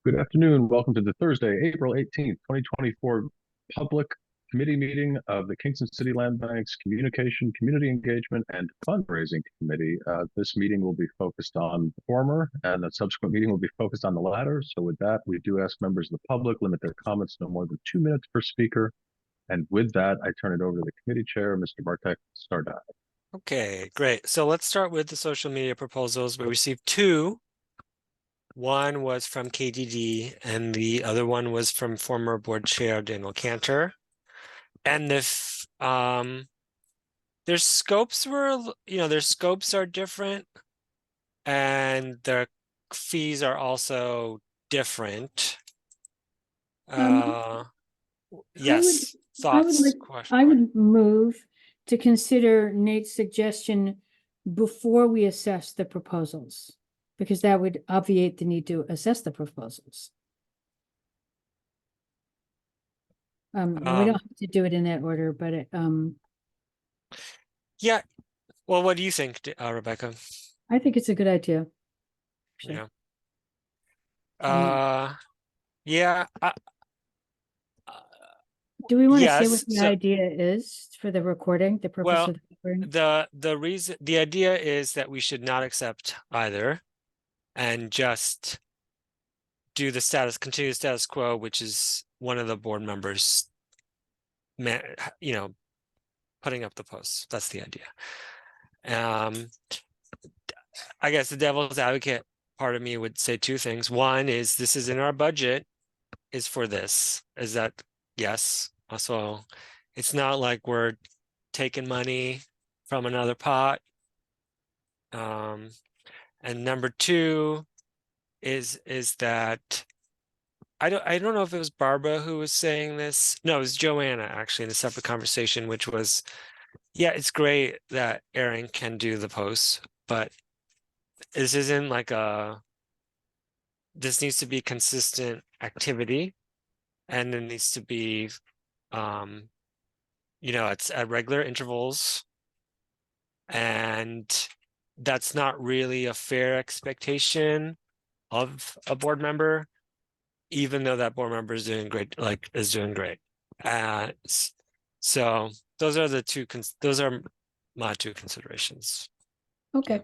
Good afternoon. Welcome to the Thursday, April 18th, 2024 public committee meeting of the Kingston City Land Bank's Communication, Community Engagement, and Fundraising Committee. This meeting will be focused on the former, and the subsequent meeting will be focused on the latter. So with that, we do ask members of the public limit their comments no more than 2 minutes per speaker. And with that, I turn it over to the committee chair, Mr. Bartek Stardai. Okay, great. So let's start with the social media proposals. We received two. One was from KDD and the other one was from former board chair Daniel Cantor. And if their scopes their scopes are different and their fees are also different. Yes, thoughts, questions. I would move to consider Nate's suggestion before we assess the proposals, because that would obviate the need to assess the proposals. And we don't have to do it in that order, but yeah. Well, what do you think, Rebecca? I think it's a good idea. Sure. Yeah. Yeah. Do we want to say Yes, what the idea is for the recording, the purpose of the recording? The idea is that we should not accept either and just do continue the status quo, which is one of the board members, putting up the posts. That's the idea. I guess the devil's advocate part of me would say two things. One is this is in our budget, is for this. Is that yes? Also, it's not like we're taking money from another pot. And number two is that I don't know if it was Barbara who was saying this. No, it was Joanna actually in a separate conversation, which was, yeah, it's great that Aaron can do the posts, but this isn't like this needs to be consistent activity, and it needs to be it's at regular intervals, and that's not really a fair expectation of a board member, even though that board member is doing great, so those are those are my two considerations. Okay.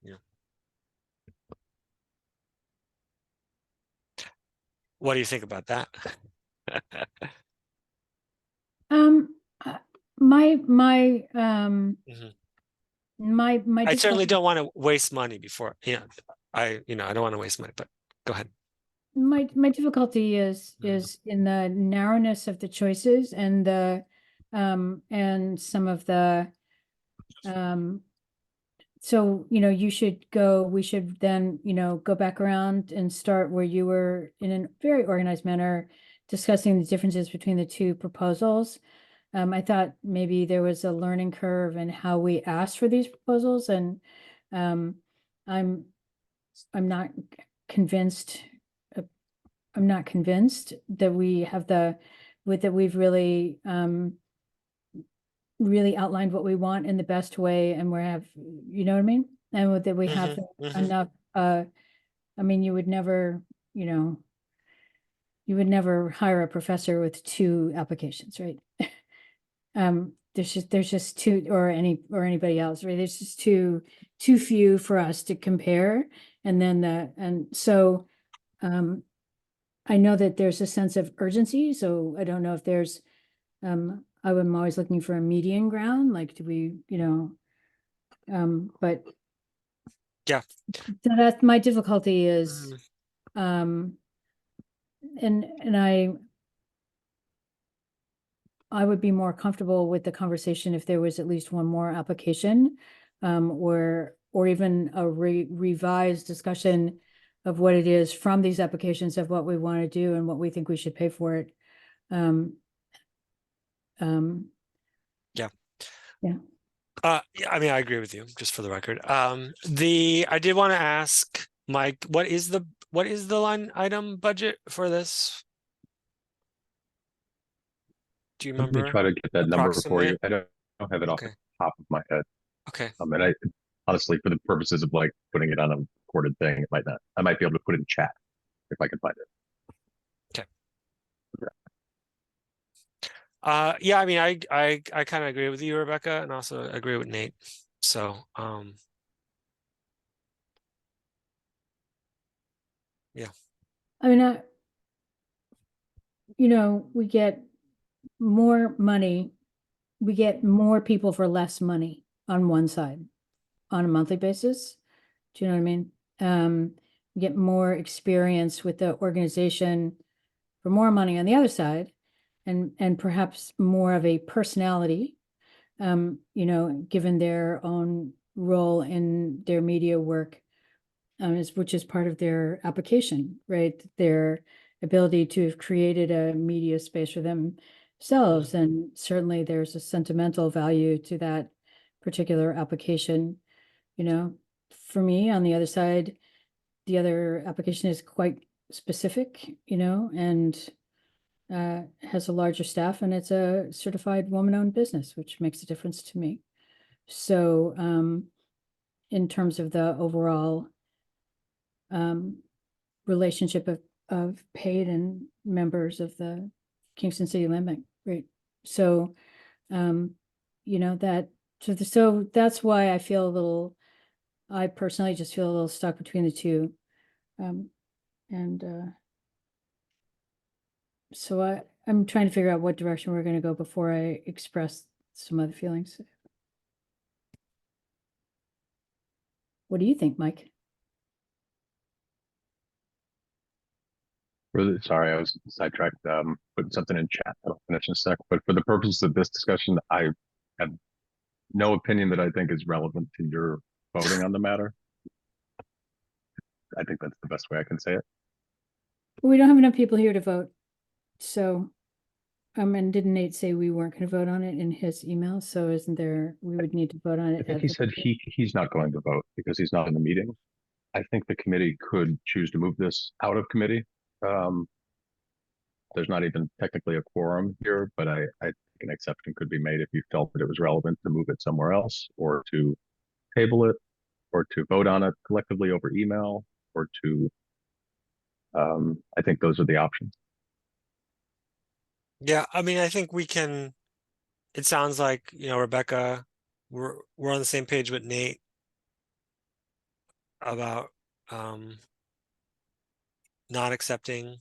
Yeah. What do you think about that? My I certainly don't want to waste money before. I don't want to waste money, but go ahead. My difficulty is in the narrowness of the choices and the and some of the so we should then go back around and start where you were in a very organized manner discussing the differences between the two proposals. I thought maybe there was a learning curve in how we asked for these proposals, and I'm not convinced. I'm not convinced that we have that we've really really outlined what we want in the best way, and we have, what I mean, and that we have enough. I mean, you would never hire a professor with two applications, right? There's just two, or anybody else, right? There's just too few for us to compare. And so I know that there's a sense of urgency, so I don't know if there's I'm always looking for a median ground, like do we, but yeah. So that's my difficulty is and I would be more comfortable with the conversation if there was at least one more application, or even a revised discussion of what it is from these applications of what we want to do and what we think we should pay for it. Yeah. I mean, I agree with you, just for the record. I did want to ask Mike, what is the line item budget for this? Do you remember? Let me try to get that number for you. I don't have it off the top of my head. Okay. And I honestly, for the purposes of like putting it on a recorded thing, I might be able to put it in chat. if I can find it. Yeah, I mean, I kind of agree with you, Rebecca, and also agree with Nate. So, yeah. I mean, we get more money, we get more people for less money on one side on a monthly basis. Do you know what I mean? We get more experience with the organization for more money on the other side, and perhaps more of a personality, given their own role in their media work, which is part of their application, right? Their ability to have created a media space for themselves. And certainly there's a sentimental value to that particular application. For me, on the other side, the other application is quite specific, and has a larger staff, and it's a certified woman-owned business, which makes a difference to me. So in terms of the overall relationship of paid and members of the Kingston City Land Bank, right? So so that's why I personally just feel a little stuck between the two. So I'm trying to figure out what direction we're going to go before I express some other feelings. What do you think, Mike? Sorry, I was sidetracked, putting something in chat. I'll finish in a sec. But for the purposes of this discussion, I have no opinion that I think is relevant to your voting on the matter. I think that's the best way I can say it. We don't have enough people here to vote. So, and didn't Nate say we weren't going to vote on it in his email? So we would need to vote on it. I think he said he's not going to vote because he's not in the meeting. I think the committee could choose to move this out of committee. There's not even technically a quorum here, but I think an exception could be made if you felt that it was relevant to move it somewhere else, or to table it, or to vote on it collectively over email, or to, I think those are the options. Yeah, I mean, I think it sounds like, Rebecca, we're on the same page with Nate about not accepting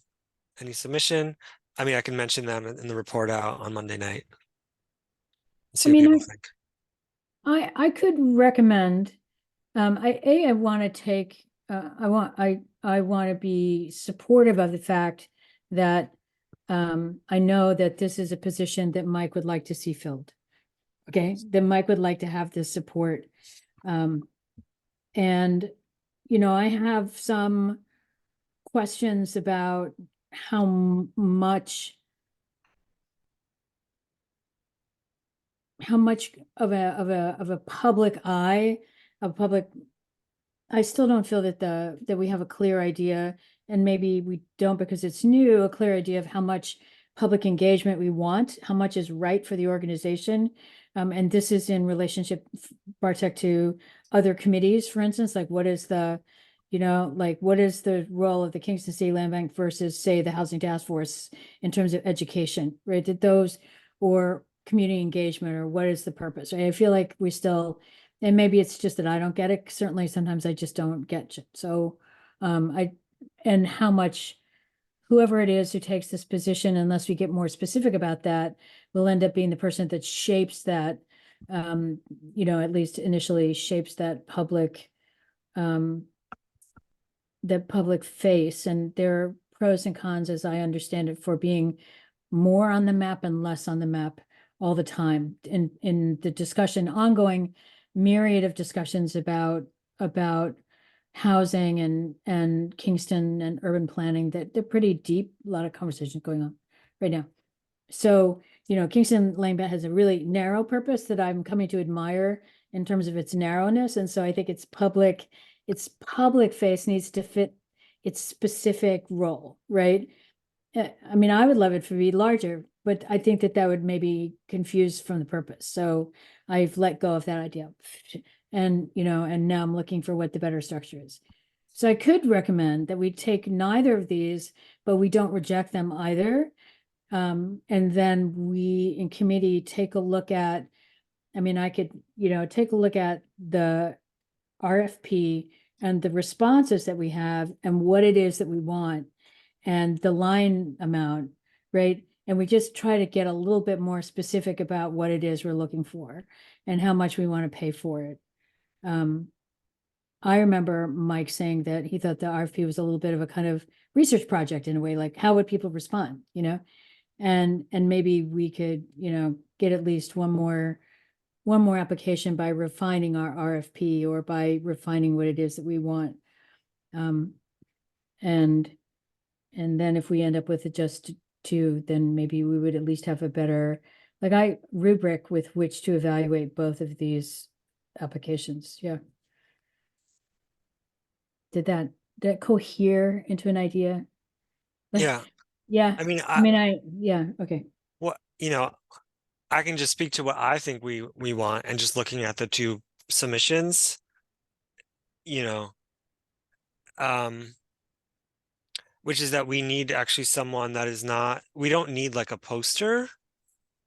any submission. I mean, I can mention them in the report out on Monday night. See what people think. I could recommend, I want to take, I want to be supportive of the fact that I know that this is a position that Mike would like to see filled. Okay, that Mike would like to have this support. And, I have some questions about how much of a public eye, I still don't feel that we have a clear idea, and maybe we don't because it's new, a clear idea of how much public engagement we want, how much is right for the organization. And this is in relationship, Bartek, to other committees, for instance, like what is the role of the Kingston City Land Bank versus, say, the Housing Task Force in terms of education, right? Did those, or community engagement, or what is the purpose? Right? I feel like we still, and maybe it's just that I don't get it. Certainly, sometimes I just don't get it. So, and how much whoever it is who takes this position, unless we get more specific about that, will end up being the person that shapes that, at least initially shapes that public face. And there are pros and cons, as I understand it, for being more on the map and less on the map all the time. In the discussion, ongoing myriad of discussions about housing and Kingston and urban planning, that they're pretty deep, a lot of conversations going on right now. So, Kingston Land Bank has a really narrow purpose that I'm coming to admire in terms of its narrowness. And so I think its public face needs to fit its specific role, right? I mean, I would love it to be larger, but I think that would maybe confuse from the purpose. So I've let go of that idea. And, and now I'm looking for what the better structure is. So I could recommend that we take neither of these, but we don't reject them either. And then we in committee take a look at, I mean, I could, take a look at the RFP and the responses that we have and what it is that we want and the line amount, right? And we just try to get a little bit more specific about what it is we're looking for and how much we want to pay for it. I remember Mike saying that he thought the RFP was a little bit of a kind of research project in a way, like how would people respond, And maybe we could, get at least one more application by refining our RFP or by refining what it is that we want. And then if we end up with just two, then maybe we would at least have a better, rubric with which to evaluate both of these applications. Yeah. Did that cohere into an idea? Yeah. Yeah. I mean, yeah. Okay. what, I can just speak to what I think we want, and just looking at the two submissions, which is that we need actually someone that is not, we don't need like a poster,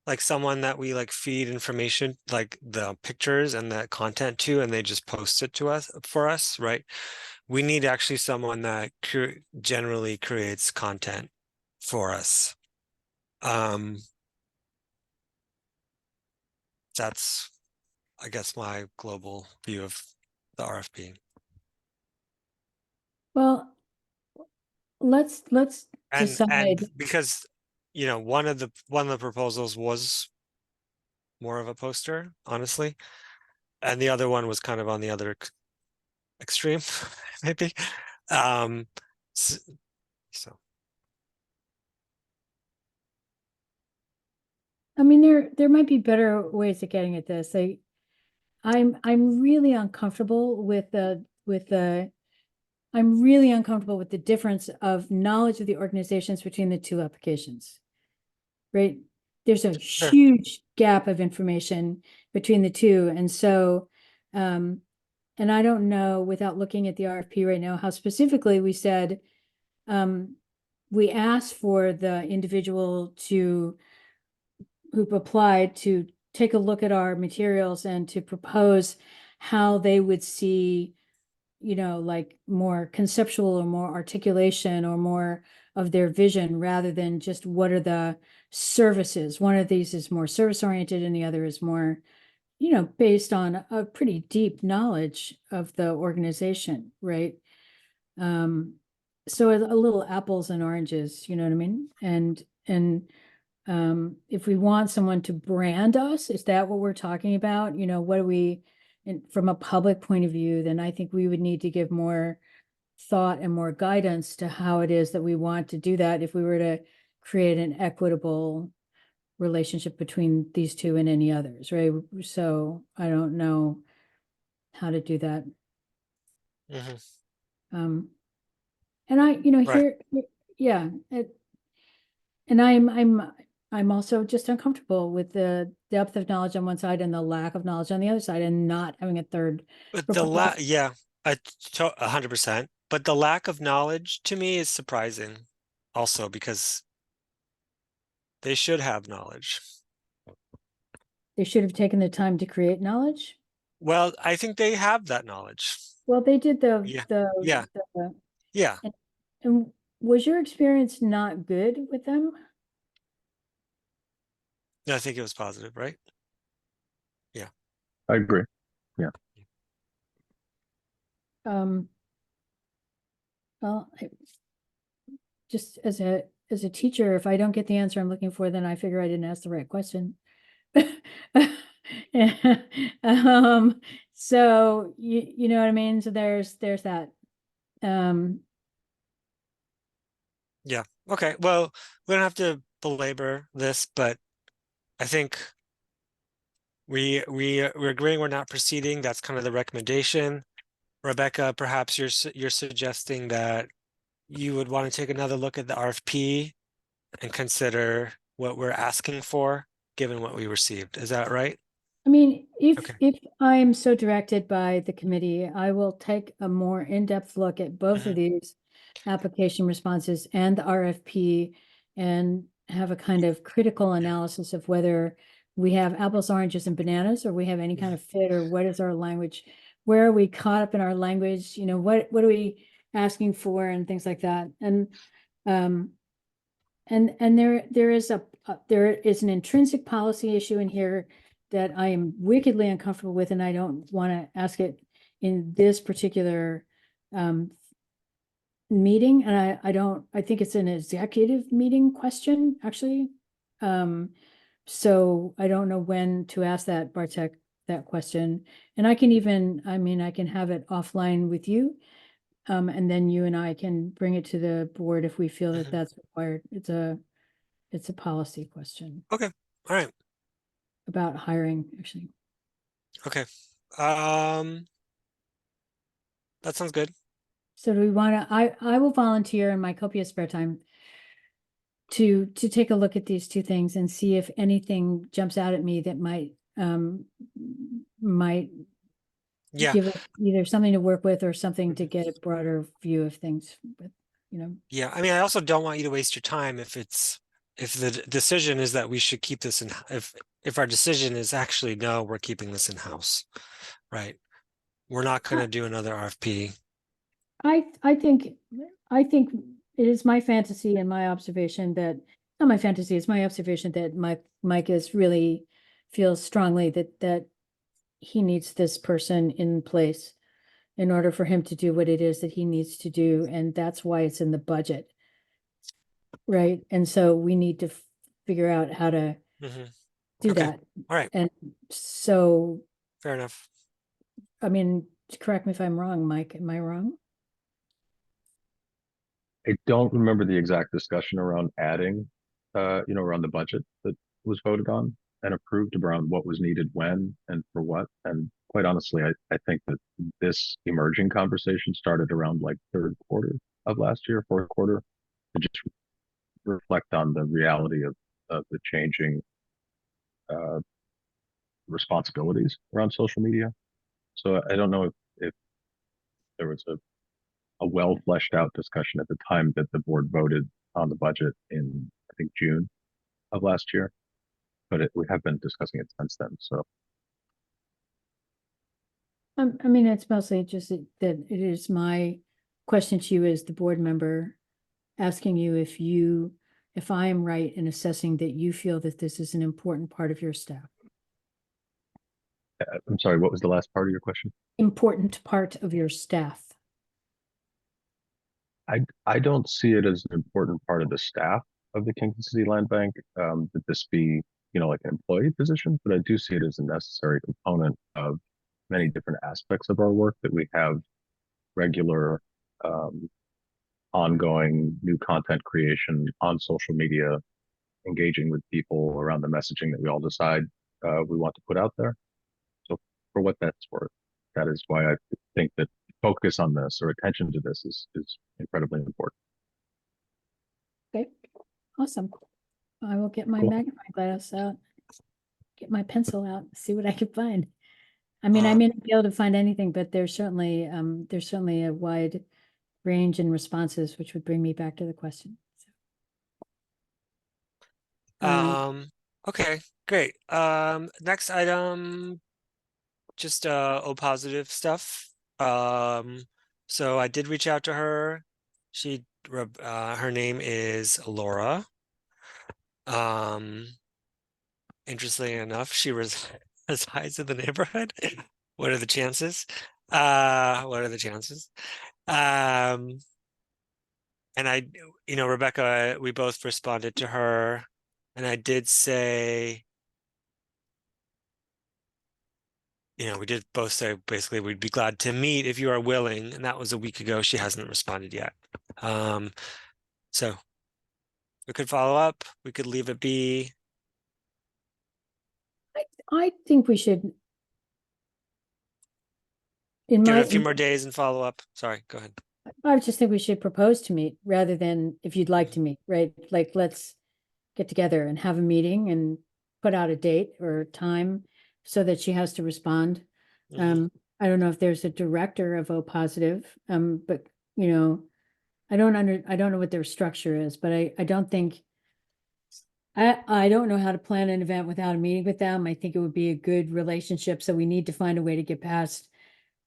like someone that we like feed information, like the pictures and the content to, and they just post it to us for us, right? We need actually someone that generally creates content for us. That's, I guess, my global view of the RFP. Well, let's And decide. because one of the proposals was more of a poster, honestly, and the other one was kind of on the other extreme, maybe. So I mean, there might be better ways of getting at this. I'm really uncomfortable with the I'm really uncomfortable with the difference of knowledge of the organizations between the two applications. Right? There's a sure. huge gap of information between the two. And so, and I don't know, without looking at the RFP right now, how specifically we said, we asked for the individual who applied to take a look at our materials and to propose how they would see, like more conceptual or more articulation or more of their vision rather than just what are the services. One of these is more service oriented and the other is more, based on a pretty deep knowledge of the organization, right? So a little apples and oranges, you know what I mean? And if we want someone to brand us, is that what we're talking about? What do we, from a public point of view, then I think we would need to give more thought and more guidance to how it is that we want to do that if we were to create an equitable relationship between these two and any others, right? So I don't know how to do that. And I, Right. yeah, and I'm also just uncomfortable with the depth of knowledge on one side and the lack of knowledge on the other side, and not having a third But proposal. yeah, 100%. But the lack of knowledge to me is surprising, also because they should have knowledge. They should have taken the time to create knowledge. Well, I think they have that knowledge. Well, they did Yeah. the Yeah. and was your experience not good with them? No, I think it was positive, right? Yeah. I agree. Yeah. Well, just as a teacher, if I don't get the answer I'm looking for, then I figure I didn't ask the right question. So you know what I mean? So there's that. Yeah. Okay. Well, we don't have to belabor this, but I think we're agreeing we're not proceeding. That's kind of the recommendation. Rebecca, perhaps you're suggesting that you would want to take another look at the RFP and consider what we're asking for, given what we received. Is that right? I mean, Okay. If I'm so directed by the committee, I will take a more in-depth look at both of Mhm. these application responses and the RFP and have a kind of critical analysis of whether we have apples, oranges, and bananas, or we have any kind of fit, or what is our language? Where are we caught up in our language? You know, what are we asking for and things like that? Um, and there is there is an intrinsic policy issue in here that I am wickedly uncomfortable with, and I don't want to ask it in this particular meeting. And I think it's an executive meeting question, actually. So I don't know when to ask that, Bartek, that question. And I can even, I mean, I can have it offline with you. And then you and I can bring it to the board if we feel that Mhm. that's required. It's a policy question Okay. All right. about hiring, actually. Okay. That sounds good. So do we want to, I will volunteer in my copious spare time to take a look at these two things and see if anything jumps out at me that might Yeah. give us either something to work with or something to get a broader view of things with, you know. Yeah. I mean, I also don't want you to waste your time if the decision is that we should keep this in, if our decision is actually, no, we're keeping this in-house, right? We're not going to do another RFP. I think it is my fantasy and my observation that, not my fantasy, it's my observation that Mike is really feels strongly that he needs this person in place in order for him to do what it is that he needs to do, and that's why it's in the budget. Right? And so we need to figure out how to Mhm. do Okay. that. All right. And so, Fair enough. I mean, correct me if I'm wrong, Mike, am I wrong? I don't remember the exact discussion around adding, around the budget that was voted on and approved around what was needed when and for what. And quite honestly, I think that this emerging conversation started around like third quarter of last year, fourth quarter, to just reflect on the reality of the changing uh, responsibilities around social media. So I don't know if there was a well fleshed out discussion at the time that the board voted on the budget in, I think, June of last year, but we have been discussing it since then. So I mean, it's mostly just that it is my question to you as the board member, asking you if I am right in assessing that you feel that this is an important part of your staff. I'm sorry, what was the last part of your question? Important part of your staff. I don't see it as an important part of the staff of the Kingston City Land Bank, that this be, like an employee position, but I do see it as a necessary component of many different aspects of our work that we have regular, um, ongoing new content creation on social media, engaging with people around the messaging that we all decide we want to put out there. So for what that's worth, that is why I think that focus on this or attention to this is incredibly important. Okay, awesome. I will get my Cool. magnifying glass out, get my pencil out, see what I can find. I mean, I Uh, may not be able to find anything, but there's certainly a wide range in responses, which would bring me back to the question. So, okay, great. Next item, just O positive stuff. So I did reach out to her. Her name is Laura. Interestingly enough, she resides in the neighborhood. What are the chances? What are the chances? Um, and Rebecca, we both responded to her, and I did say, we did both say basically we'd be glad to meet if you are willing, and that was a week ago. She hasn't responded yet. So we could follow up, we could leave it be. I think we should, Give it a few more days and follow up. Sorry, go ahead. I just think we should propose to meet rather than if you'd like to meet, right? Like, let's get together and have a meeting and put out a date or time. so that she has to respond. Mhm. I don't know if there's a director of O positive, but I don't know what their structure is, but I don't think, I don't know how to plan an event without a meeting with them. I think it would be a good relationship, so we need to find a way to get past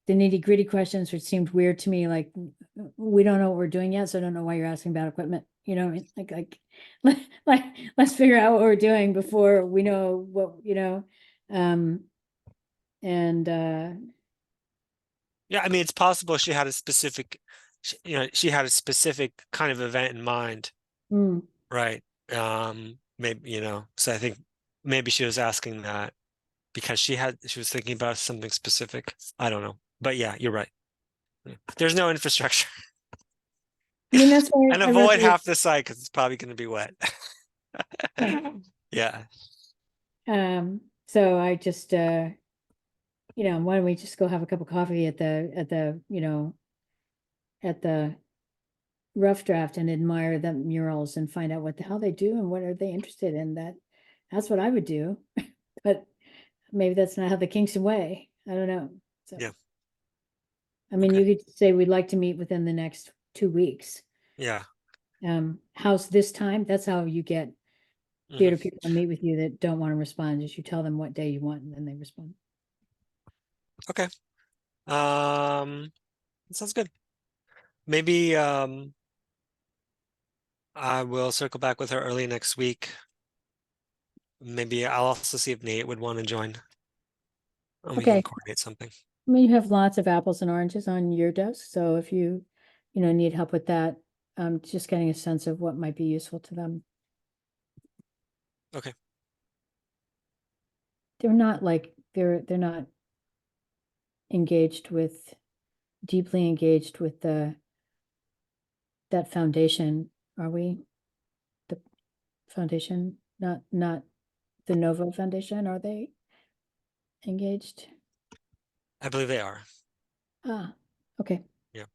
the nitty-gritty questions, which seemed weird to me, like, we don't know what we're doing yet, so I don't know why you're asking about equipment, like, let's figure out what we're doing before we know what, and, Yeah, I mean, it's possible she had a specific, she had a specific kind of event in mind, mm, right? Maybe, so I think maybe she was asking that because she was thinking about something specific. I don't know. But yeah, you're right. Yeah. There's no infrastructure. I mean, that's why And I wrote avoid half the site because it's probably going to be wet. Yeah. so I just, why don't we just go have a cup of coffee at the rough draft and admire the murals and find out what the hell they do and what are they interested in. That's what I would do. But maybe that's not how the Kingston way. I don't know. So, Yeah. I mean, Okay. you could say we'd like to meet within the next 2 weeks. Yeah. How's this time? That's how you get Mhm. theater people to meet with you that don't want to respond. Just you tell them what day you want and then they respond. Okay. That sounds good. Maybe I will circle back with her early next week. Maybe I'll also see if Nate would want to join. And we can Okay. coordinate something. I mean, you have lots of apples and oranges on your desk, so if you, need help with that, just getting a sense of what might be useful to them. Okay. They're not like, they're not deeply engaged with that foundation, are we? The foundation, not the Novo Foundation, are they engaged? I believe they are. Ah, okay. Yeah.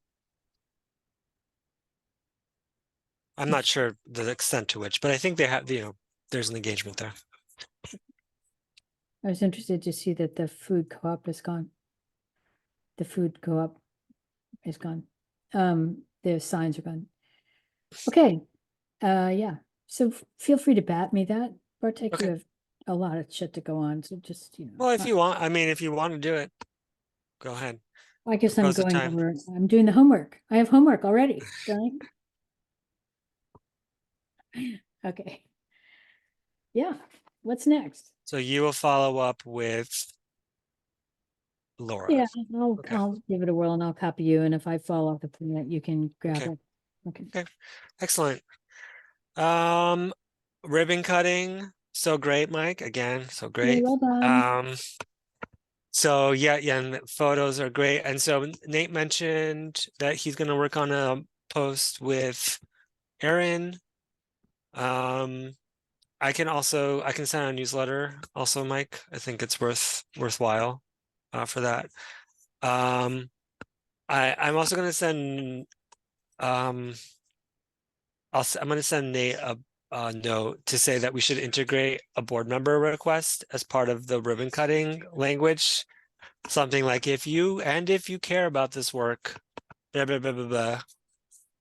I'm not sure the extent to which, but I think they have, there's an engagement there. I was interested to see that the food co-op is gone. The food co-op is gone. The signs are gone. Okay. Yeah. So feel free to bat me that, Bartek. Okay. You have a lot of shit to go on, so just, Well, if you want, I mean, if you want to do it, go ahead. I guess I'm Propose the going time. over, I'm doing the homework. I have homework already, don't I? Okay. Yeah. What's next? So you will follow up with Laura. Yeah, Okay. I'll give it a whirl and I'll copy you. And if I fall off the planet, you can grab Okay. it. Okay. Okay. Excellent. Ribbon cutting. So great, Mike. Again, so Yeah, great. well done. So yeah, and the photos are great. And so Nate mentioned that he's going to work on a post with Erin. I can send out a newsletter also, Mike. I think it's worthwhile for that. I'm also going to send I'm going to send Nate a note to say that we should integrate a board member request as part of the ribbon cutting language. Something like if you care about this work, blah, blah, blah, blah, blah,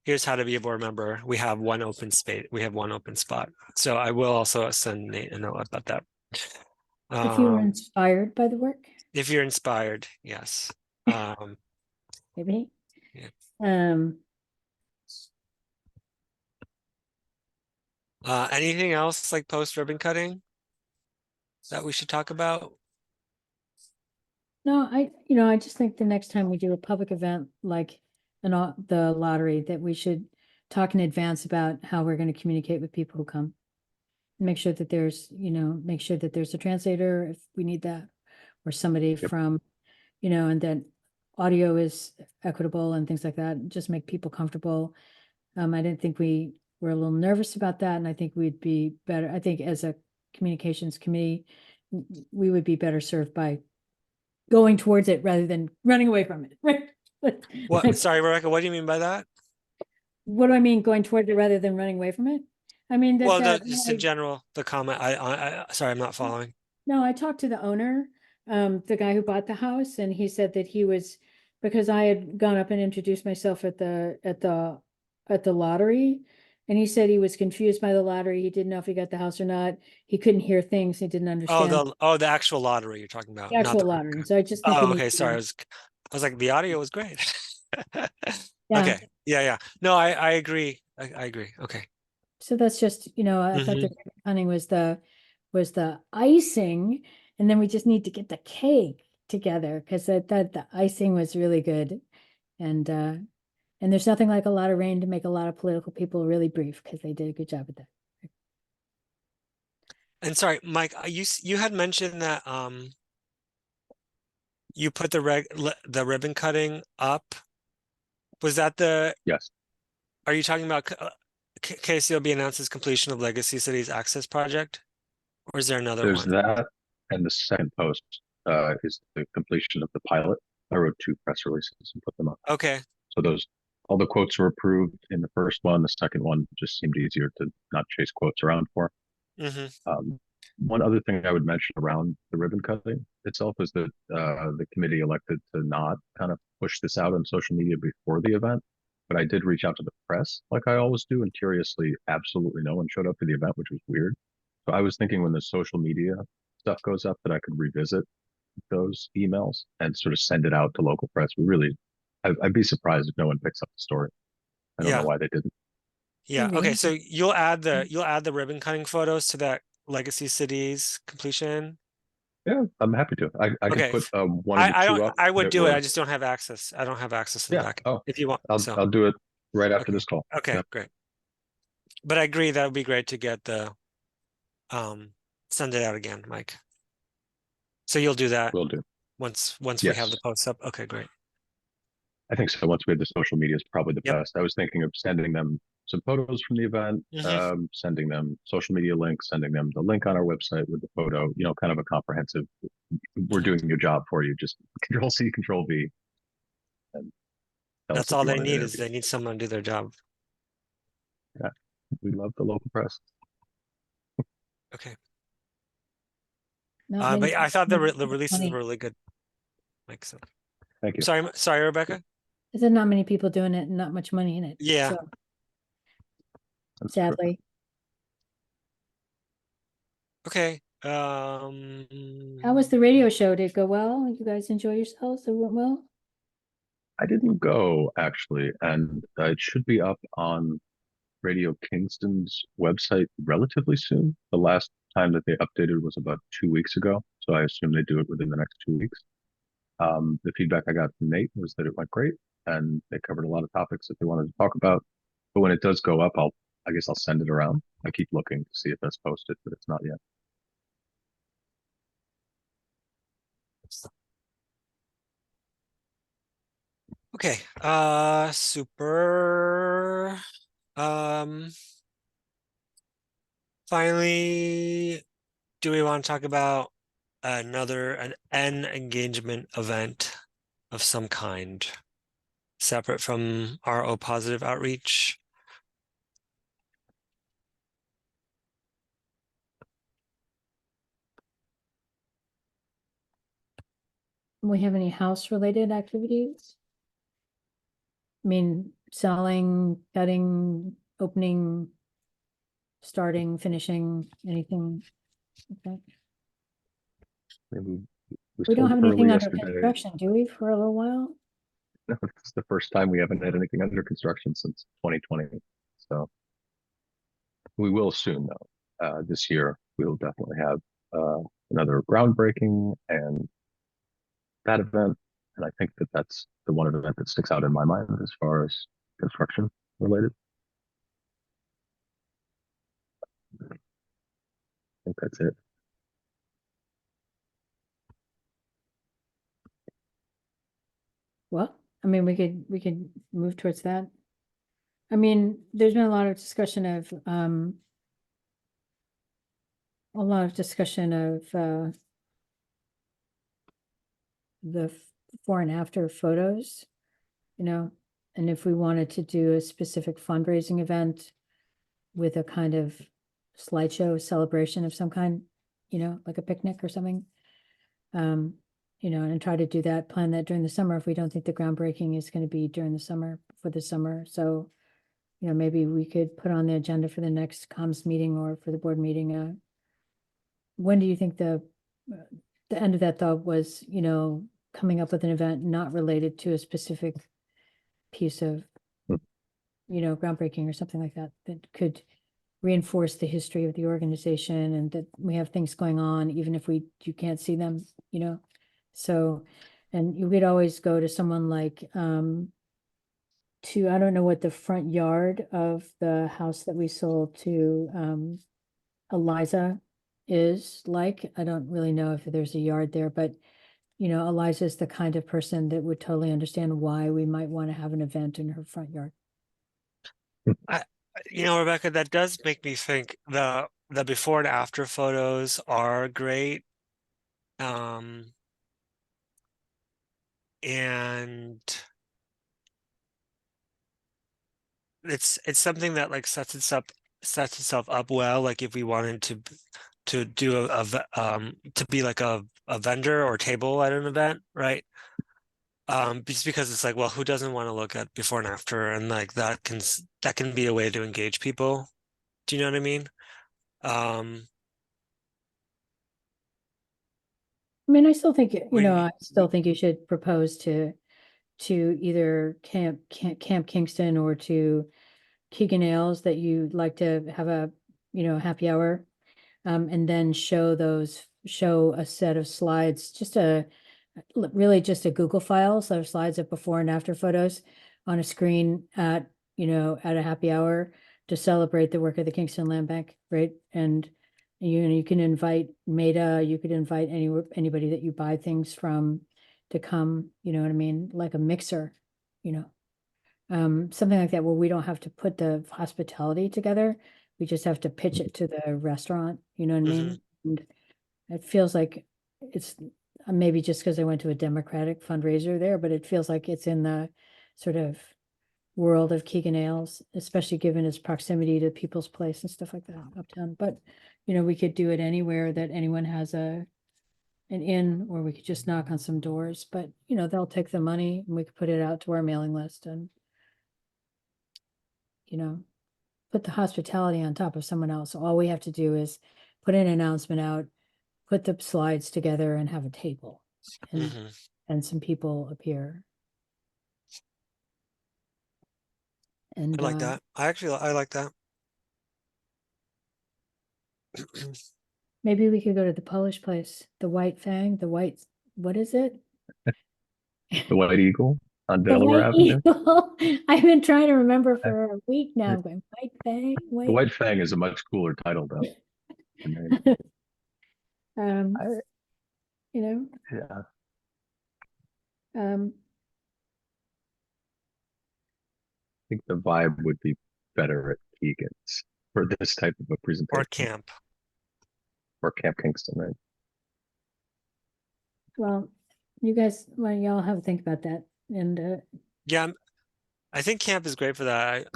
here's how to be a board member. We have one open space. We have one open spot. So I will also send Nate a note about that. If you were inspired by the work, If you're inspired, yes. maybe. Yeah. Anything else like post ribbon cutting that we should talk about? No, I just think the next time we do a public event like the lottery, that we should talk in advance about how we're going to communicate with people who come. Make sure that there's a translator if we need that, or somebody from, and then audio is equitable and things like that. Just make people comfortable. I didn't think we were a little nervous about that, and I think we'd be better. I think as a communications committee, we would be better served by going towards it rather than running away from it. Right? What? Sorry, Rebecca. What do you mean by that? What do I mean, going towards it rather than running away from it? I mean Well, just in general, the comment. Sorry, I'm not following. No, I talked to the owner the guy who bought the house, and he said that he was, because I had gone up and introduced myself at the lottery, and he said he was confused by the lottery. He didn't know if he got the house or not. He couldn't hear things. He didn't Oh, understand the actual lottery you're talking about, the not actual the ribbon lottery. cut. So I just think Oh, we need okay. to, Sorry. I was like, the audio was great. yeah. Okay. Yeah. No, I agree. I agree. Okay. So that's just, I thought Mhm. the ribbon cutting was the icing, and then we just need to get the cake together, because that the icing was really good. And there's nothing like a lot of rain to make a lot of political people really brief, because they did a good job at that. And sorry, Mike, you had mentioned that you put the ribbon cutting up. Was that Yes, are you talking about KCLB announces completion of Legacy Cities Access Project? Or is there another there's one? that. And the second post is the completion of the pilot. I wrote 2 press releases and put them up. Okay. So all the quotes were approved in the first one. The second one just seemed easier to not chase quotes around for. Hmm. One other thing I would mention around the ribbon cutting itself is that the committee elected to not kind of push this out on social media before the event. But I did reach out to the press like I always do, and curiously, absolutely no one showed up to the event, which was weird. So I was thinking when the social media stuff goes up that I could revisit those emails and sort of send it out to local press. I'd be surprised if no one picks up the story. I don't know Yeah. why they didn't. Yeah. Okay. Maybe. So you'll add the ribbon cutting photos to that Legacy Cities completion. Yeah, I'm happy to. I could Okay. put one of the I don't, 2 up I would that do it. were, I just don't have access. I don't have access to the yeah. back Oh, if you want. So, I'll do it right after okay. this call. Okay, Yeah, great. But I agree that would be great to get um, send it out again, Mike. So you'll do that will do. once we have the Yes, posts up. Okay, great. I think so. Once we have the social media is probably the Yep. best. I was thinking of sending them some photos from the event, Hmm. sending them social media links, sending them the link on our website with the photo, kind of a comprehensive, we're doing your job for you. Just Control C, Control V, and tell us That's if all you they want an need is interview. they need someone to do their job. Yeah, we love the local press. Okay. Not many But I thought the people releases were money. really good. Mike, so Thank you. sorry, Rebecca. I said not many people doing it and not much money in it. Yeah. So That's true. sadly. Okay. How was the radio show? Did it go well? You guys enjoy yourselves? It went well? I didn't go actually, and it should be up on Radio Kingston's website relatively soon. The last time that they updated was about 2 weeks ago, so I assume they do it within the next 2 weeks. The feedback I got from Nate was that it went great, and they covered a lot of topics that they wanted to talk about. But when it does go up, I guess I'll send it around. I keep looking to see if that's posted, but it's not yet. Okay. Super. Um, Finally, do we want to talk about an engagement event of some kind, separate from our O positive outreach? We have any house related activities? I mean, selling, cutting, opening, starting, finishing, anything like that? Maybe we We don't sold have early anything under yesterday. construction, do we, for a little while? It's the first time we haven't had anything under construction since 2020. So we will soon, though. This year, we will definitely have another groundbreaking and that event. And I think that that's the one event that sticks out in my mind as far as construction related. I think that's it. Well, I mean, we could move towards that. I mean, there's been a lot of discussion of the before and after photos, and if we wanted to do a specific fundraising event with a kind of slideshow celebration of some kind, like a picnic or something. You know, and try to do that, plan that during the summer if we don't think the groundbreaking is going to be during the summer, for the summer. So, you know, maybe we could put on the agenda for the next comms meeting or for the board meeting. When do you think the end of that thought was, you know, coming up with an event not related to a specific piece of, you know, groundbreaking or something like that, that could reinforce the history of the organization and that we have things going on, even if you can't see them, you know? So, and you could always go to someone like, I don't know what the front yard of the house that we sold to, Eliza is like. I don't really know if there's a yard there, but you know, Eliza is the kind of person that would totally understand why we might want to have an event in her front yard. You know, Rebecca, that does make me think the before and after photos are great. And it's something that like sets itself up well. Like if we wanted to do to be like a vendor or table at an event, right? Just because it's like, well, who doesn't want to look at before and after, and like that can be a way to engage people. Do you know what I mean? I mean, I still think, you We- know, I still think you should propose to either Camp Kingston or to Keegan Ailes that you'd like to have a, you know, happy hour. And then show a set of slides, really just a Google file, so slides of before and after photos on a screen at, you know, at a happy hour to celebrate the work of the Kingston Land Bank, right? And you know, you can invite Maida, you could invite anybody that you buy things from to come, you know what I mean? Like a mixer, you know. Something like that where we don't have to put the hospitality together. We just have to pitch it to the restaurant, you know what I mean? And it feels like it's maybe just because I went to a Democratic fundraiser there, but it feels like it's in the sort of world of Keegan Ailes, especially given its proximity to People's Place and stuff like that uptown. But, you know, we could do it anywhere that anyone has an inn, or we could just knock on some doors, but you know, they'll take the money and we could put it out to our mailing list and, you know, put the hospitality on top of someone else. All we have to do is put an announcement out, put the slides together and have a table and some people appear. And I like that. I like that. maybe we could go to the Polish place, the White Fang, what is it? The White Eagle on The Delaware White Avenue. Eagle. I've been trying to remember for a week now. I'm going, White Fang, The White Fang is a much cooler title, though. The name. I, you know, yeah, um, I think the vibe would be better at Keegan's for this type of a Or presentation, camp. or Camp Kingston, right? well, you guys, well, y'all have a think about that. And Yeah, I think camp is great for that.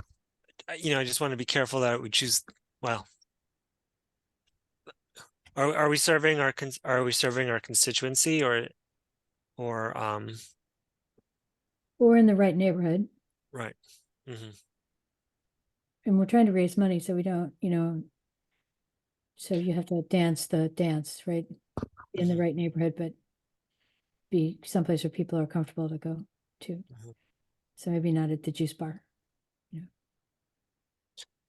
You know, I just want to be careful that we choose well. Are we serving our constituency or or we're in the right neighborhood right? and we're trying to raise money so we don't, you know, so you have to dance the dance, right? In the right neighborhood, but be someplace where people are comfortable to go to. So maybe not at the juice bar.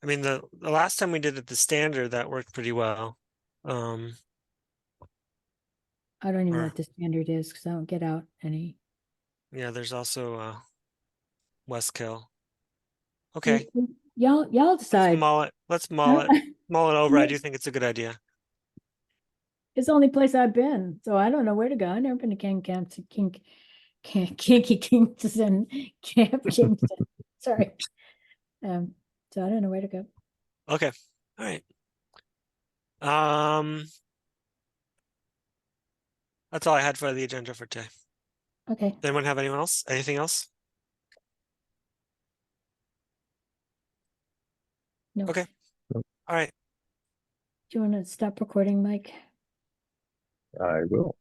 I mean, the last time we did it the standard, that worked pretty well. I don't even know Or what the standard is because I don't get out any. yeah, there's also Westkill. Okay, Y'all let's decide. mull it. Let's mull it. Mull it over. I do think it's a good idea. It's the only place I've been, so I don't know where to go. I've never been to Kinky Kingston, Camp Kingston. Sorry. So I don't know where to go. Okay. All right. That's all I had for the agenda for today. Okay. Does anyone have anyone else? Anything else? No. Okay. All right. Do you want to stop recording, Mike? I will.